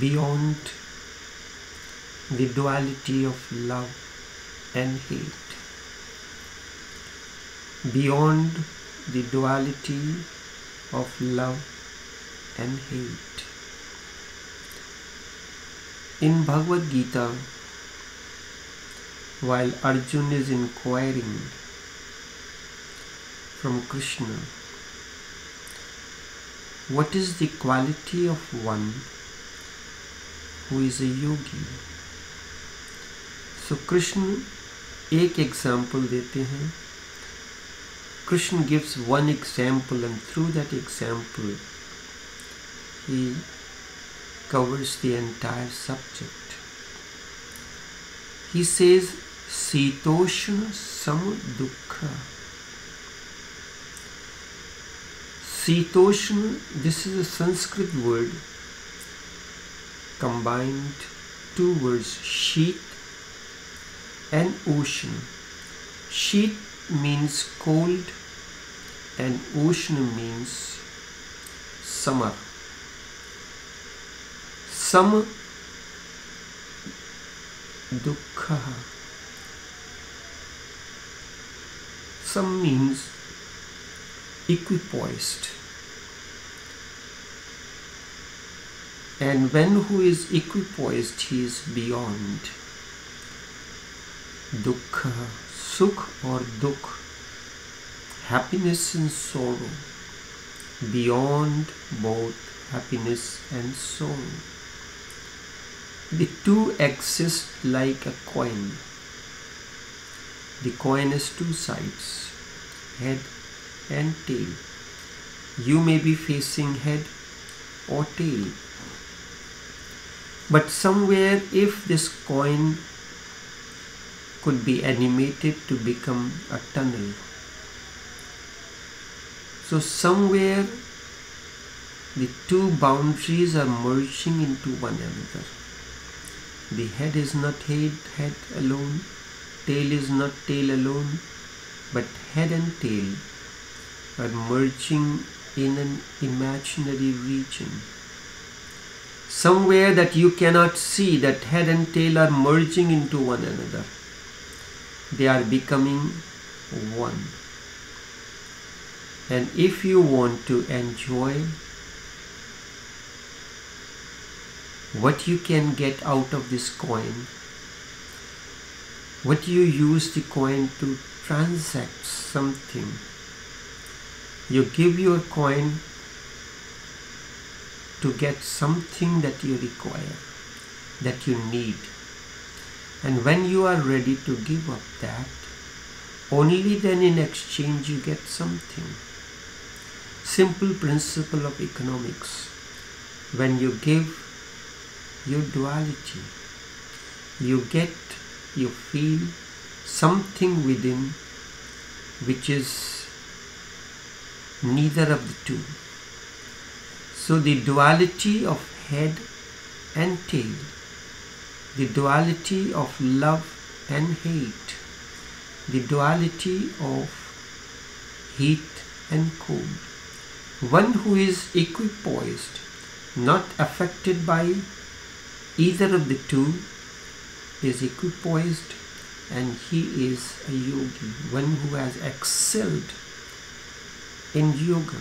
beyond the duality of love and hate, beyond the duality of love and hate. In Bhagavad Gita, while Arjuna is inquiring from Krishna, what is the quality of one who is a yogi? So Krishna एक example देते हैं. Krishna gives one example, and through that example he covers the entire subject. He says, Sitoshna Samudukha. Sitoshna, this is a Sanskrit word, combined two words, sheet and ocean. Sheet means cold and ocean means summer. Sama dukkha. Sam means equipoised. And when who is equipoised, he is beyond dukkha, sukh or dukh, happiness and sorrow, beyond both happiness and sorrow. The two exist like a coin. The coin has two sides, head and tail. You may be facing head or tail. But somewhere, if this coin could be animated to become a tunnel, so somewhere the two boundaries are merging into one another. The head is not head alone, tail is not tail alone, but head and tail are merging in an imaginary region. Somewhere that you cannot see, that head and tail are merging into one another. They are becoming one. And if you want to enjoy what you can get out of this coin, what you use the coin to transact something, you give your coin to get something that you require, that you need. And when you are ready to give up that, only then in exchange you get something. Simple principle of economics. When you give your duality, you feel something within which is neither of the two. So the duality of head and tail, the duality of love and hate, the duality of heat and cold. One who is equipoised, not affected by either of the two, is equipoised, and he is a yogi, one who has excelled in yoga.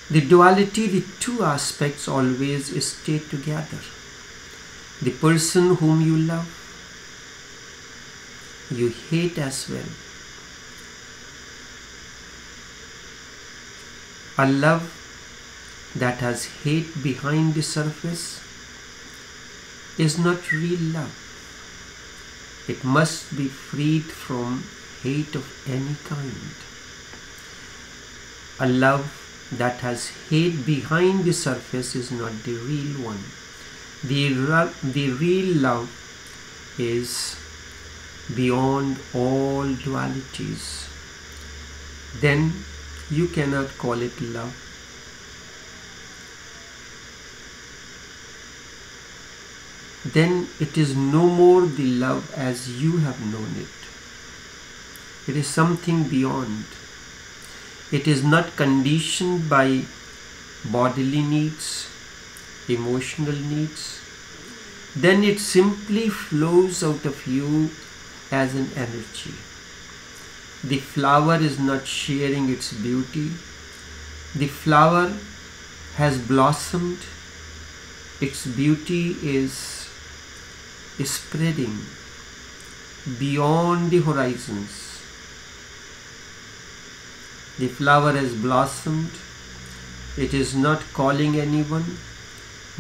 The duality, the two aspects always stay together. The person whom you love, you hate as well. A love that has hate behind the surface is not real love. It must be freed from hate of any kind. A love that has hate behind the surface is not the real one. The real love is beyond all dualities. Then you cannot call it love. Then it is no more the love as you have known it. It is something beyond. It is not conditioned by bodily needs, emotional needs, then it simply flows out of you as an energy. The flower is not sharing its beauty. The flower has blossomed. Its beauty is spreading beyond the horizons. The flower has blossomed. It is not calling anyone,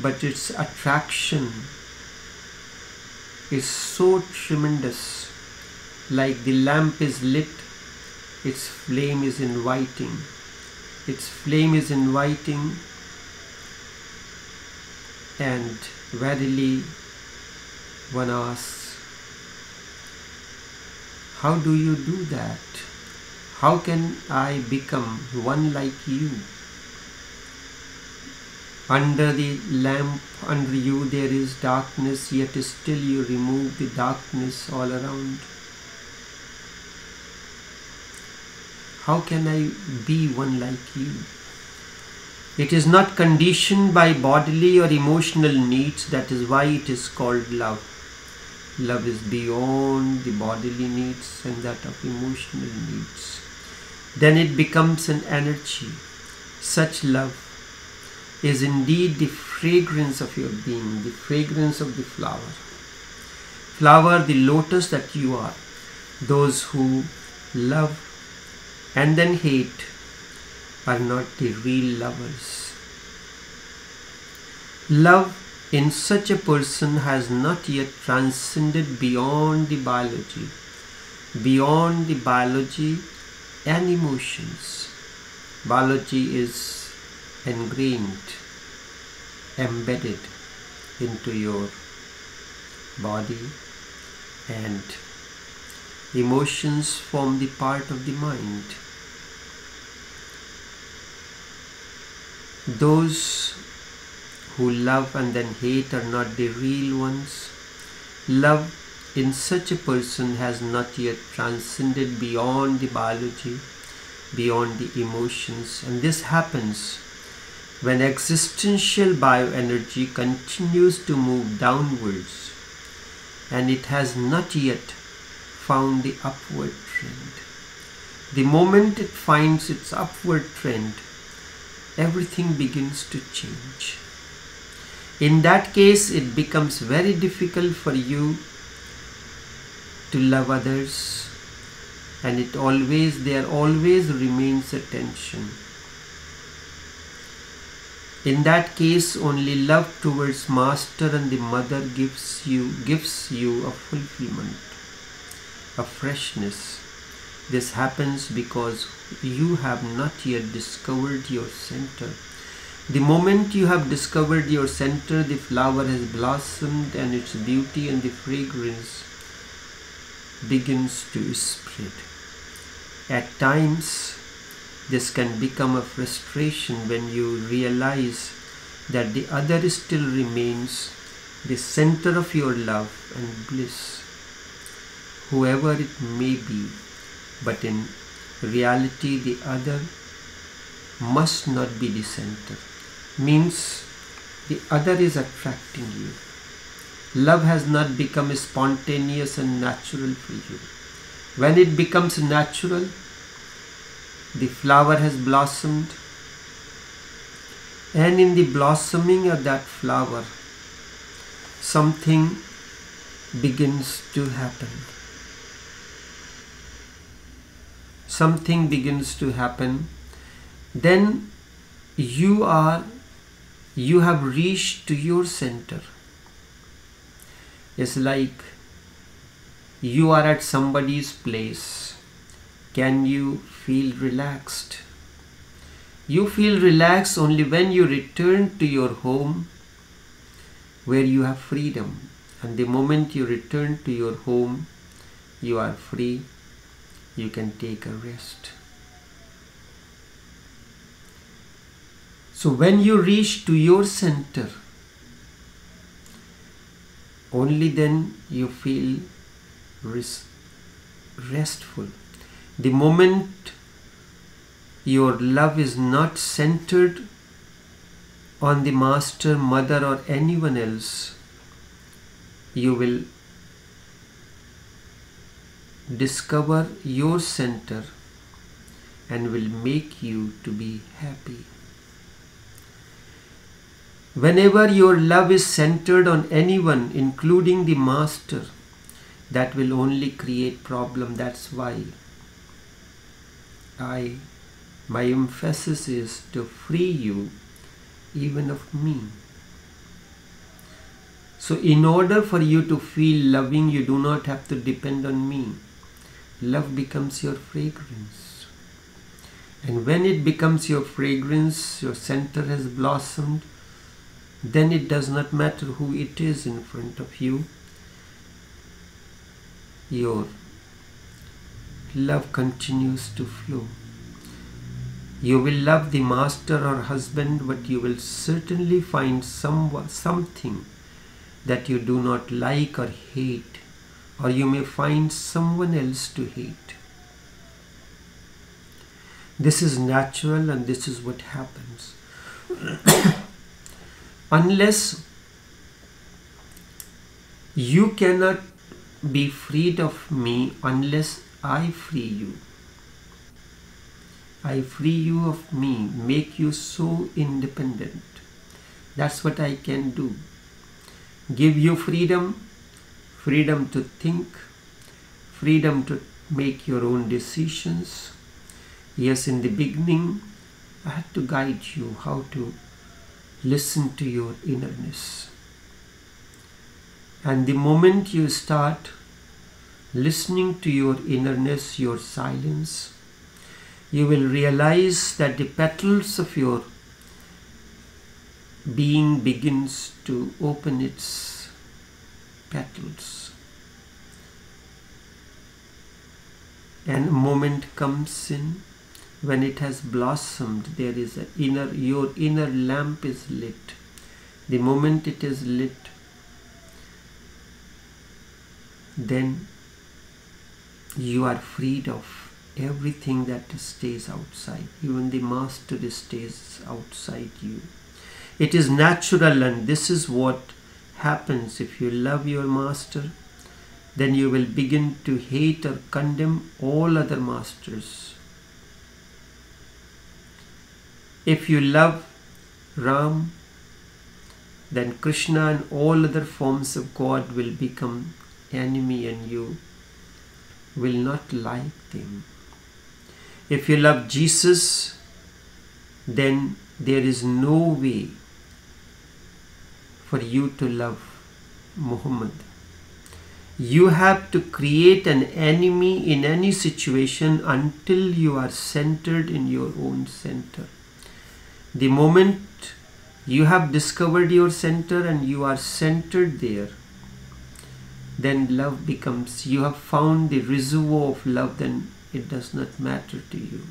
but its attraction is so tremendous. Like the lamp is lit, its flame is inviting. Its flame is inviting, and verily one asks, how do you do that? How can I become one like you? Under the lamp, under you there is darkness, yet still you remove the darkness all around. How can I be one like you? It is not conditioned by bodily or emotional needs. That is why it is called love. Love is beyond the bodily needs and that of emotional needs. Then it becomes an energy. Such love is indeed the fragrance of your being, the fragrance of the flower. Flower, the lotus that you are. Those who love and then hate are not the real lovers. Love in such a person has not yet transcended beyond the biology and emotions. Biology is ingrained, embedded into your body, and emotions form the part of the mind. Those who love and then hate are not the real ones. Love in such a person has not yet transcended beyond the biology, beyond the emotions, and this happens when existential bioenergy continues to move downwards and it has not yet found the upward trend. The moment it finds its upward trend, everything begins to change. In that case, it becomes very difficult for you to love others, and there always remains a tension. In that case, only love towards master and the mother gives you a fulfillment, a freshness. This happens because you have not yet discovered your center. The moment you have discovered your center, the flower has blossomed and its beauty and the fragrance begins to spread. At times, this can become a frustration when you realize that the other still remains the center of your love and bliss, whoever it may be, but in reality the other must not be the center. Means the other is attracting you. Love has not become spontaneous and natural for you. When it becomes natural, the flower has blossomed, and in the blossoming of that flower, something begins to happen. Something begins to happen. Then you have reached to your center. It's like you are at somebody's place. Can you feel relaxed? You feel relaxed only when you return to your home where you have freedom. And the moment you return to your home, you are free. You can take a rest. So when you reach to your center, only then you feel restful. The moment your love is not centered on the master, mother, or anyone else, you will discover your center and will make you to be happy. Whenever your love is centered on anyone, including the master, that will only create problem. That's why my emphasis is to free you even of me. So in order for you to feel loving, you do not have to depend on me. Love becomes your fragrance. And when it becomes your fragrance, your center has blossomed, then it does not matter who it is in front of you. Your love continues to flow. You will love the master or husband, but you will certainly find something that you do not like or hate, or you may find someone else to hate. This is natural, and this is what happens. Unless you cannot be freed of me unless I free you. I free you of me, make you so independent. That's what I can do. Give you freedom, freedom to think, freedom to make your own decisions. Yes, in the beginning, I had to guide you how to listen to your innerness. And the moment you start listening to your innerness, your silence, you will realize that the petals of your being begins to open its petals. And a moment comes in when it has blossomed, there is your inner lamp is lit. The moment it is lit, then you are freed of everything that stays outside. Even the master stays outside you. It is natural, and this is what happens. If you love your master, then you will begin to hate or condemn all other masters. If you love Ram, then Krishna and all other forms of God will become enemy, and you will not like them. If you love Jesus, then there is no way for you to love Muhammad. You have to create an enemy in any situation until you are centered in your own center. The moment you have discovered your center and you are centered there, then love becomes, you have found the reservoir of love, then it does not matter to you.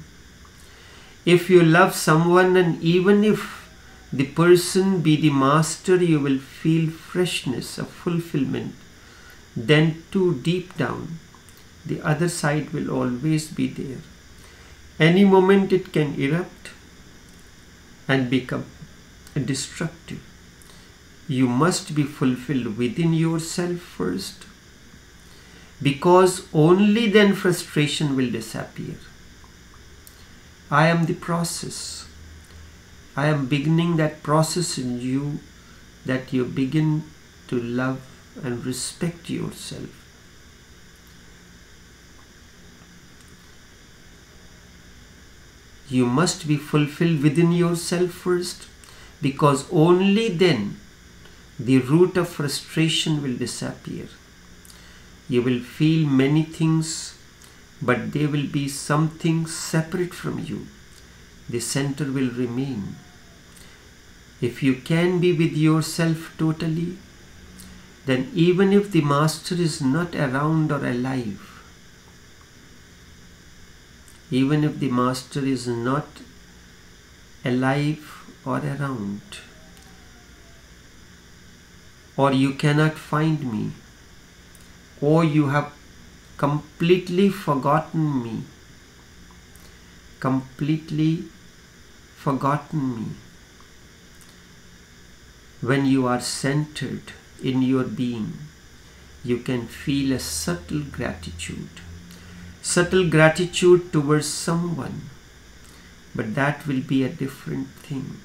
If you love someone, and even if the person be the master, you will feel freshness of fulfillment. Then too, deep down, the other side will always be there. Any moment it can erupt and become destructive. You must be fulfilled within yourself first, because only then frustration will disappear. I am the process. I am beginning that process in you, that you begin to love and respect yourself. You must be fulfilled within yourself first, because only then the root of frustration will disappear. You will feel many things, but they will be something separate from you. The center will remain. If you can be with yourself totally, then even if the master is not around or alive, even if the master is not alive or around, or you cannot find me, or you have completely forgotten me, when you are centered in your being, you can feel a subtle gratitude towards someone, but that will be a different thing.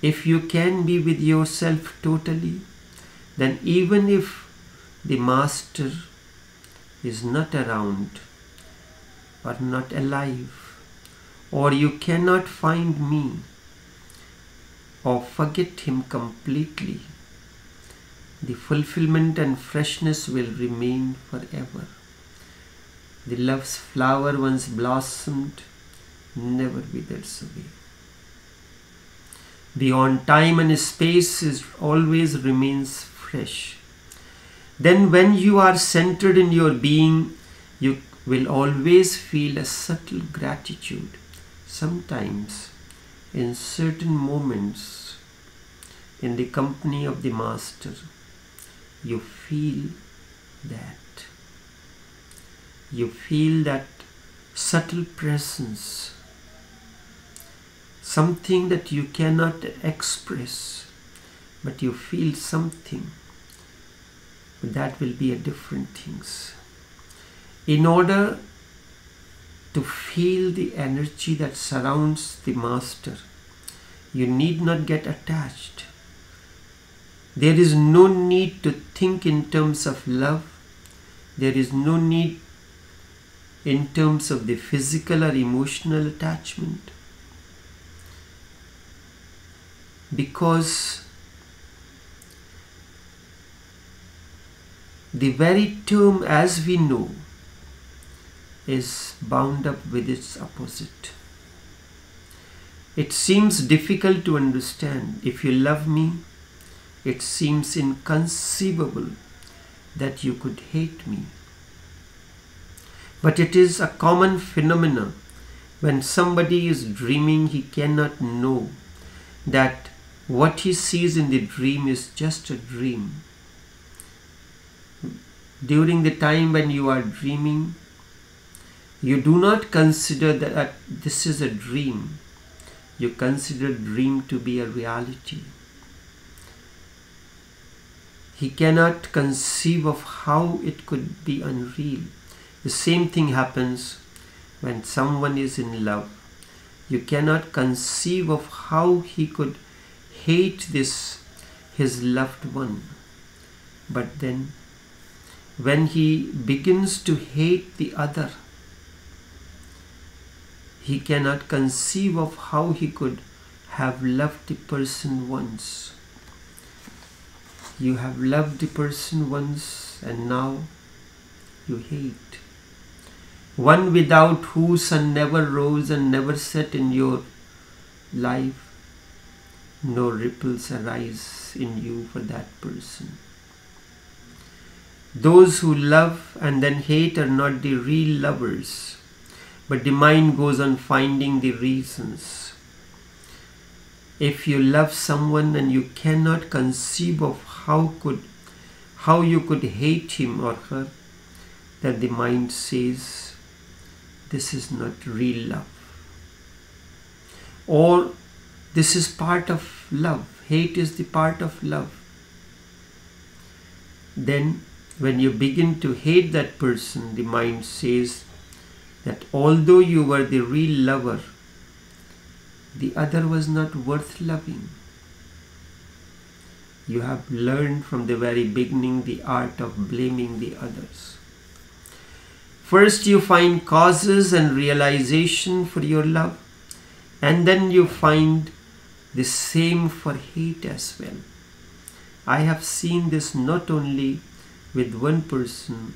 If you can be with yourself totally, then even if the Master is not around or not alive, or you cannot find me or forget him completely, the fulfillment and freshness will remain forever. The love's flower once blossomed never withers away. Beyond time and space, it always remains fresh. Then when you are centered in your being, you will always feel a subtle gratitude. Sometimes, in certain moments, in the company of the Master, you feel that. You feel that subtle presence, something that you cannot express, but you feel something. But that will be a different things. In order to feel the energy that surrounds the Master, you need not get attached. There is no need to think in terms of love. There is no need in terms of the physical or emotional attachment. Because the very term, as we know, is bound up with its opposite. It seems difficult to understand. If you love me, it seems inconceivable that you could hate me. But it is a common phenomenon. When somebody is dreaming, he cannot know that what he sees in the dream is just a dream. During the time when you are dreaming, you do not consider that this is a dream. You consider dream to be a reality. He cannot conceive of how it could be unreal. The same thing happens when someone is in love. You cannot conceive of how he could hate his loved one. But then, when he begins to hate the other, he cannot conceive of how he could have loved the person once. You have loved the person once and now you hate. One without whose sun never rose and never set in your life, no ripples arise in you for that person. Those who love and then hate are not the real lovers, but the mind goes on finding the reasons. If you love someone and you cannot conceive of how you could hate him or her, then the mind says, this is not real love. Or this is part of love. Hate is the part of love. Then when you begin to hate that person, the mind says that although you were the real lover, the other was not worth loving. You have learned from the very beginning the art of blaming the others. First you find causes and realization for your love, and then you find the same for hate as well. I have seen this not only with one person,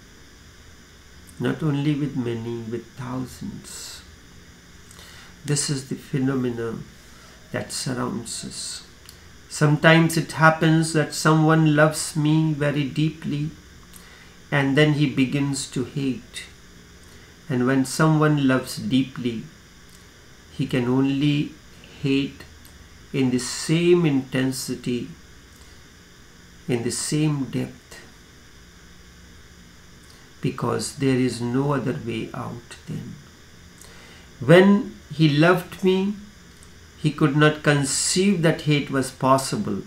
not only with many, with thousands. This is the phenomenon that surrounds us. Sometimes it happens that someone loves me very deeply and then he begins to hate. And when someone loves deeply, he can only hate in the same intensity, in the same depth, because there is no other way out then. When he loved me, He could not conceive that hate was possible.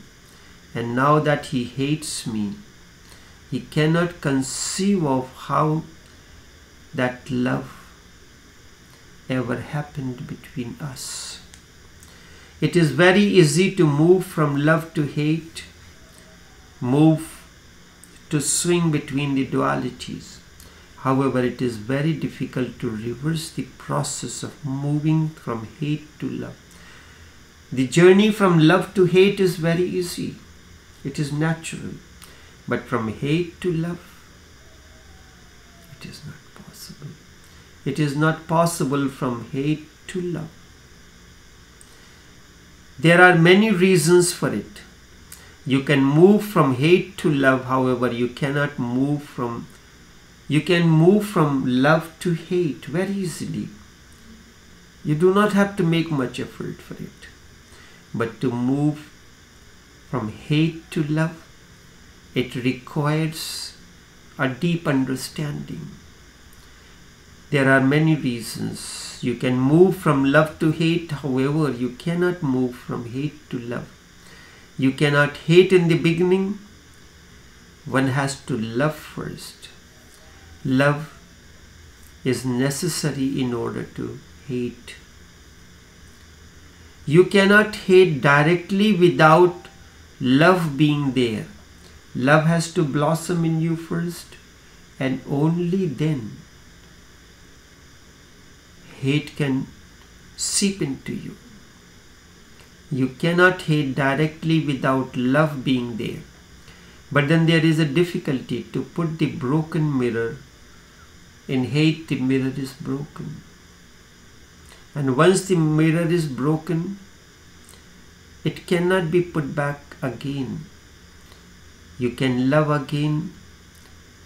And now that he hates me, he cannot conceive of how that love ever happened between us. It is very easy to move from love to hate, move to swing between the dualities. However, it is very difficult to reverse the process of moving from hate to love. The journey from love to hate is very easy. It is natural. But from hate to love, it is not possible. It is not possible from hate to love. There are many reasons for it. You can move from hate to love, however, you can move from love to hate very easily. You do not have to make much effort for it. But to move from hate to love, it requires a deep understanding. There are many reasons. You can move from love to hate, however, you cannot move from hate to love. You cannot hate in the beginning. One has to love first. Love is necessary in order to hate. You cannot hate directly without love being there. Love has to blossom in you first, and only then hate can seep into you. You cannot hate directly without love being there. But then there is a difficulty to put the broken mirror. In hate, the mirror is broken. And once the mirror is broken, it cannot be put back again. You can love again,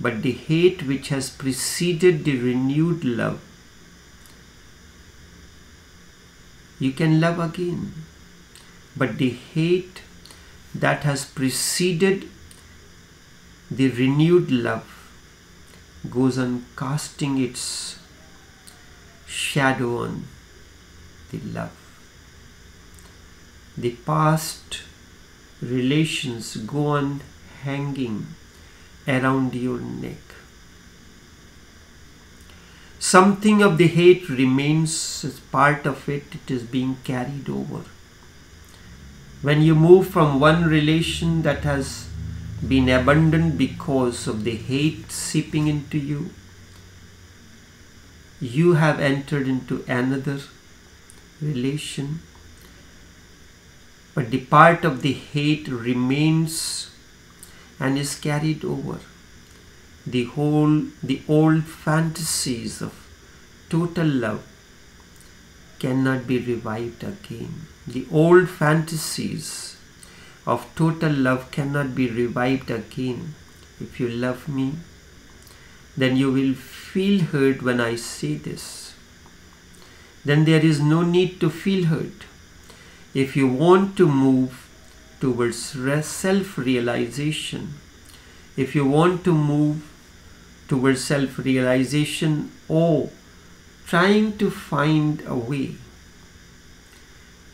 but the hate which has preceded the renewed love, you can love again. But the hate that has preceded the renewed love goes on casting its shadow on the love. The past relations go on hanging around your neck. Something of the hate remains as part of it. It is being carried over. When you move from one relation that has been abandoned because of the hate seeping into you, you have entered into another relation, but the part of the hate remains and is carried over. The old fantasies of total love cannot be revived again. The old fantasies of total love cannot be revived again. If you love me, then you will feel hurt when I say this. Then there is no need to feel hurt. If you want to move towards self-realization, if you want to move towards self-realization or trying to find a way,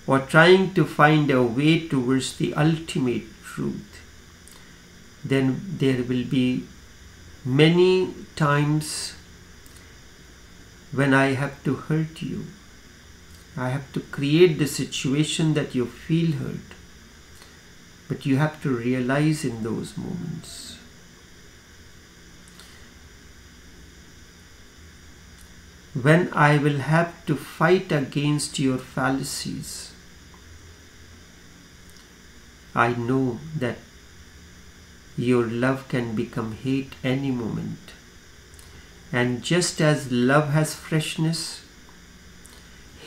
or trying to find a way towards the ultimate truth, then there will be many times when I have to hurt you. I have to create the situation that you feel hurt. But you have to realize in those moments, when I will have to fight against your fallacies, I know that your love can become hate any moment. And just as love has freshness,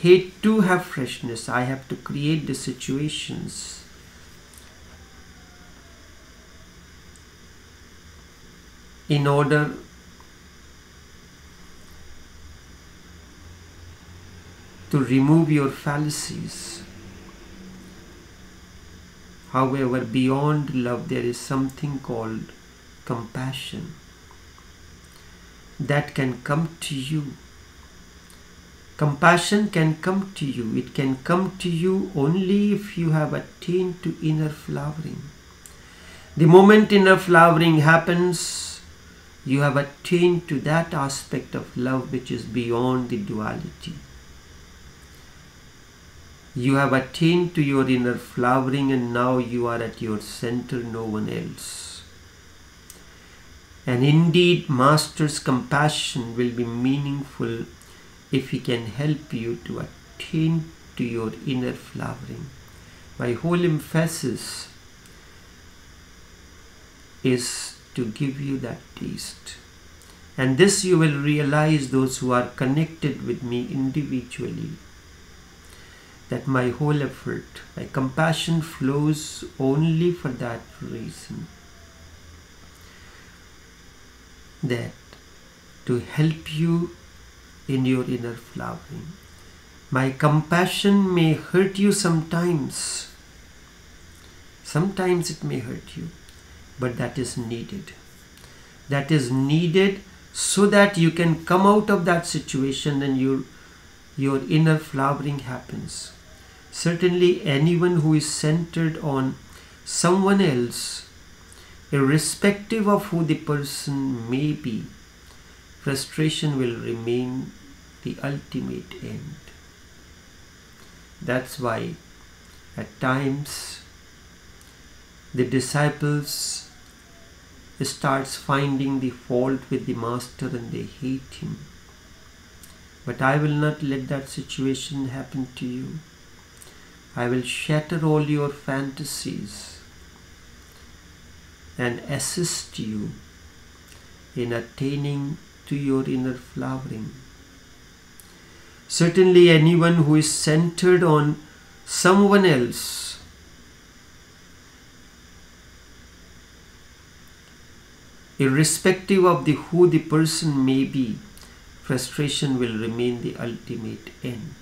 hate too have freshness. I have to create the situations in order to remove your fallacies. However, beyond love, there is something called compassion that can come to you Compassion can come to you. It can come to you only if you have attained to inner flowering. The moment inner flowering happens, you have attained to that aspect of love which is beyond the duality. You have attained to your inner flowering, and now you are at your center, no one else. And indeed, Master's compassion will be meaningful if he can help you to attain to your inner flowering. My whole emphasis is to give you that taste. And this you will realize, those who are connected with me individually, that my whole effort, my compassion flows only for that reason. That to help you in your inner flowering. My compassion may hurt you sometimes. Sometimes it may hurt you, but that is needed. That is needed so that you can come out of that situation and your inner flowering happens. Certainly anyone who is centered on someone else, irrespective of who the person may be, frustration will remain the ultimate end. That's why at times the disciples starts finding the fault with the Master and they hate him. But I will not let that situation happen to you. I will shatter all your fantasies and assist you in attaining to your inner flowering. Certainly anyone who is centered on someone else, irrespective of who the person may be, frustration will remain the ultimate end.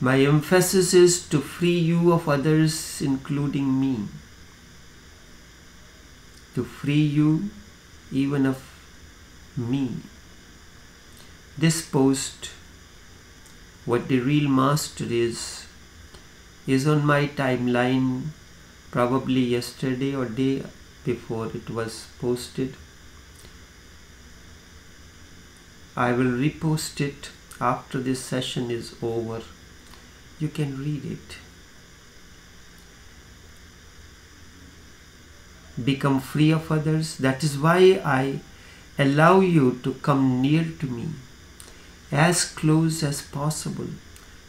My emphasis is to free you of others, including me. To free you even of me. This post, what the real Master is on my timeline, probably yesterday or day before it was posted. I will repost it after this session is over. You can read it. Become free of others. That is why I allow you to come near to me, as close as possible.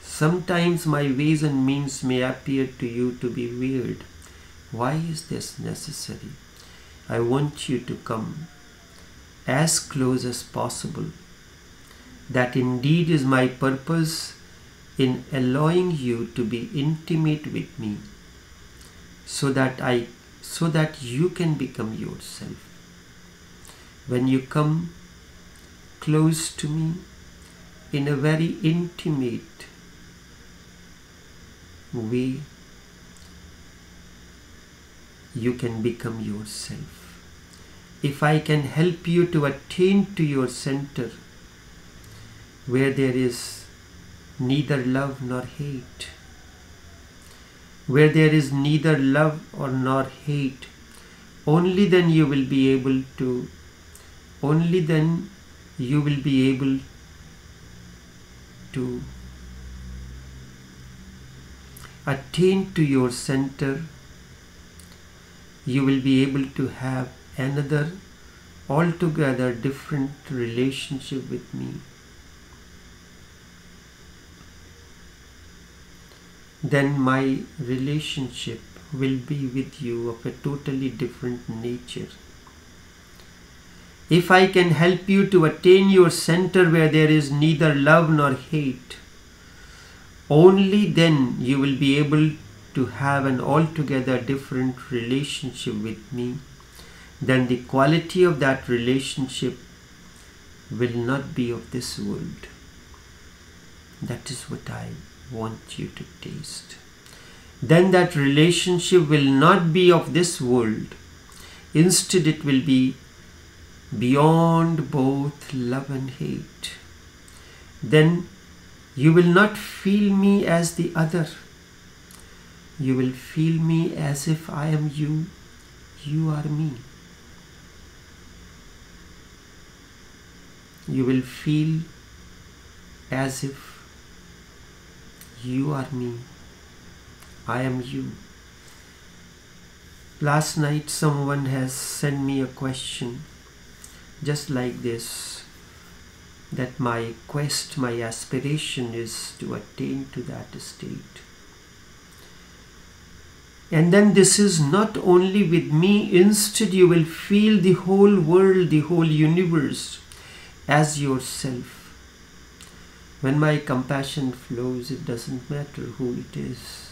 Sometimes my ways and means may appear to you to be weird. Why is this necessary? I want you to come as close as possible. That indeed is my purpose in allowing you to be intimate with me, so that you can become yourself. When you come close to me in a very intimate way, you can become yourself. If I can help you to attain to your center, where there is neither love nor hate, where there is neither love or nor hate, only then you will be able to attain to your center. You will be able to have another altogether different relationship with me. Then my relationship will be with you of a totally different nature. If I can help you to attain your center where there is neither love nor hate, only then you will be able to have an altogether different relationship with me. Then the quality of that relationship will not be of this world. That is what I want you to taste. Then that relationship will not be of this world. Instead, it will be beyond both love and hate, then you will not feel me as the other. You will feel me as if I am you, you are me. You will feel as if you are me, I am you. Last night someone has sent me a question just like this, that my quest, my aspiration is to attain to that state. And then this is not only with me, instead you will feel the whole world, the whole universe as yourself. When my compassion flows, it doesn't matter who it is.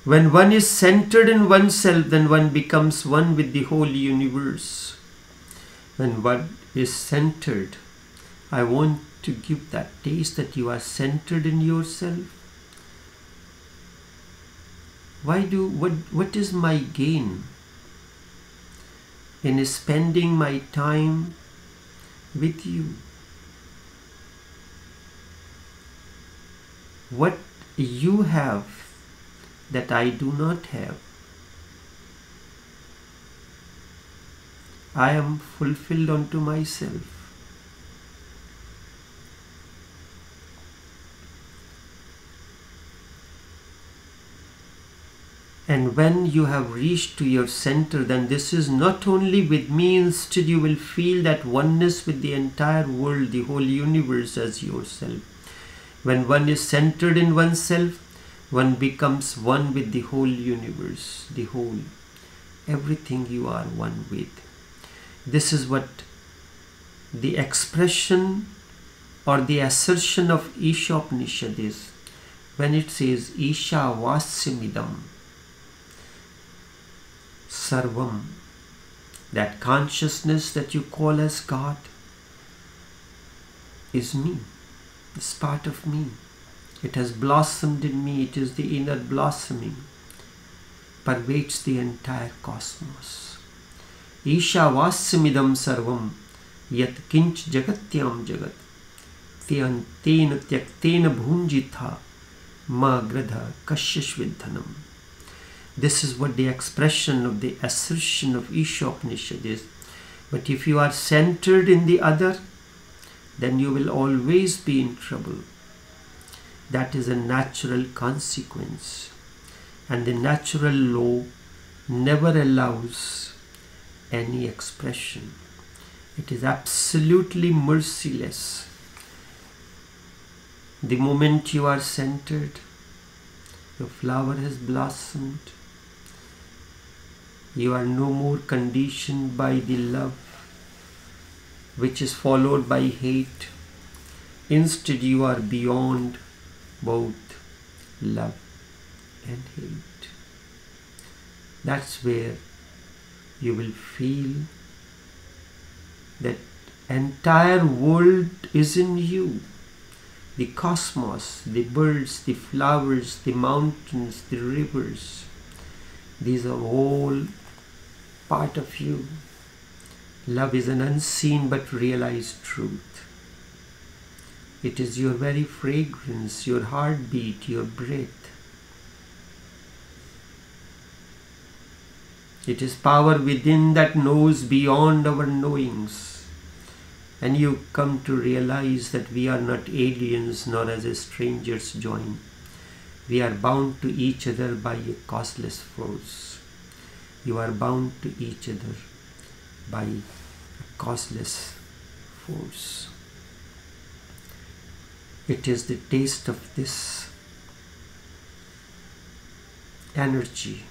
When one is centered in oneself, then one becomes one with the whole universe. When one is centered, I want to give that taste that you are centered in yourself. What is my gain in spending my time with you? What you have that I do not have? I am fulfilled unto myself. And when you have reached to your center, then this is not only with me, instead you will feel that oneness with the entire world, the whole universe as yourself. When one is centered in oneself, one becomes one with the whole universe, the whole, everything you are one with. This is what the expression or the assertion of Ishopanishad is. When it says Isha Vasyamidam Sarvam, that consciousness that you call as God is me. It's part of me. It has blossomed in me. It is the inner blossoming, pervades the entire cosmos. Isha Vasyamidam Sarvam Yat Kinch Jagatyam Jagat Tena Tyaktena Bhunjitha Ma Gradha Kashyashvidhanam. This is what the expression of the assertion of Ishopanishad is. But if you are centered in the other, then you will always be in trouble. That is a natural consequence. And the natural law never allows any expression. It is absolutely merciless. The moment you are centered, your flower has blossomed. You are no more conditioned by the love which is followed by hate. Instead, you are beyond both love and hate. That's where you will feel that entire world is in you. The cosmos, the birds, the flowers, the mountains, the rivers, these are all part of you. Love is an unseen but realized truth. It is your very fragrance, your heartbeat, your breath. It is power within that knows beyond our knowings. And you come to realize that we are not aliens nor as strangers joined. We are bound to each other by a causeless force. You are bound to each other by a causeless force. It is the taste of this energy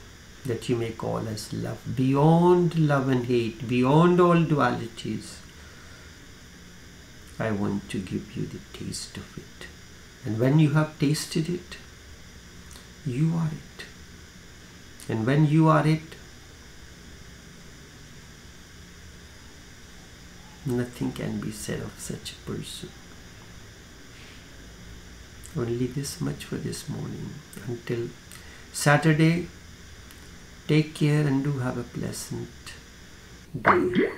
that you may call as love, beyond love and hate, beyond all dualities. I want to give you the taste of it. And when you have tasted it, you are it. And when you are it, nothing can be said of such a person. Only this much for this morning. Until Saturday, take care and do have a pleasant day.